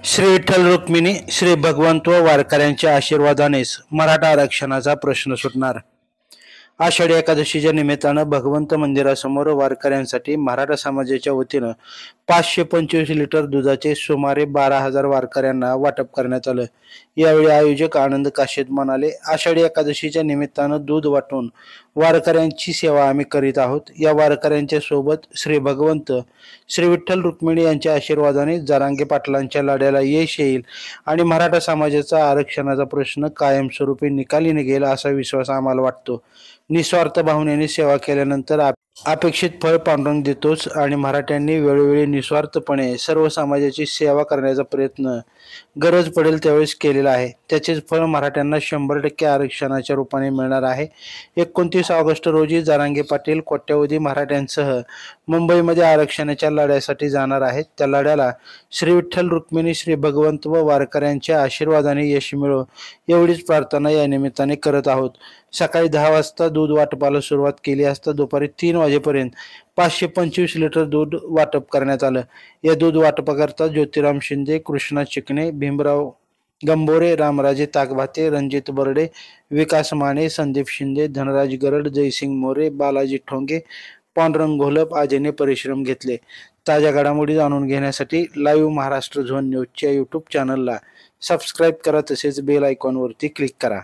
श्री विठ्ठल रुक्मिणी श्री भगवंत व वारकऱ्यांच्या आशीर्वादानेच मराठा आरक्षणाचा प्रश्न सुटणार। आषाढी एकादशीच्या निमित्तानं भगवंत मंदिरासमोर वारकऱ्यांसाठी मराठा समाजाच्या वतीनं 525 लिटर दुधाचे सुमारे 12,000 वारकऱ्यांना वाटप करण्यात आलं। यावेळी आयोजक आनंद काशेत म्हणाले, आषाढी एकादशीच्या निमित्तानं दूध वाटून वारकऱ्यांची सेवा आम्ही करीत आहोत। या वारकऱ्यांच्या सोबत श्री भगवंत श्री विठ्ठल रुक्मिणी यांच्या आशीर्वादाने जरांगे पाटलांच्या लढ्याला यश येईल आणि मराठा समाजाचा आरक्षणाचा प्रश्न कायमस्वरूपी निकाली निघेल असा विश्वास आम्हाला वाटतो। निस्वार्थ भावनेने सेवा केल्यानंतर अपेक्षित फळ पांडुरंग देतोच आणि मराठ्यांनी वेळोवेळी निस्वार्थपणे सर्व समाजाची सेवा करण्याचा प्रयत्न गरज पडेल त्यावेळेस केलेला आहे। त्याचेच फळ मराठ्यांना 100% आरक्षणाच्या रूपाने मिळणार आहे। 29 ऑगस्ट रोजी जरांगे पाटील कोट्यावधी मराठ्यांसह मुंबईमध्ये आरक्षणाच्या लढ्यासाठी जाणार आहेत। त्या लढ्याला श्री विठ्ठल रुक्मिणी श्री भगवंत व वारकऱ्यांच्या आशीर्वादाने यश मिळो एवढीच प्रार्थना या निमित्ताने करत आहोत। सकाळी 10 वाजता दूध वाटपाला सुरुवात केली असता दुपारी 3 वाजेपर्यंत 525 लिटर दूध वाटप करण्यात आलं। या दूध वाटपाकरता ज्योतिराम शिंदे, कृष्णा चिकणे, भीमराव गंभोरे, रामराजे ताकभाते, रणजित बर्डे, विकास माने, संदीप शिंदे, धनराज गरड, जयसिंग मोरे, बालाजी ठोंगे, पांडुरंग घोलप आदींनी परिश्रम घेतले। ताज्या घडामोडी जाणून घेण्यासाठी लाईव्ह महाराष्ट्र झोन न्यूजच्या यूट्यूब चॅनलला सबस्क्राईब करा, तसेच बेल आयकॉनवरती क्लिक करा।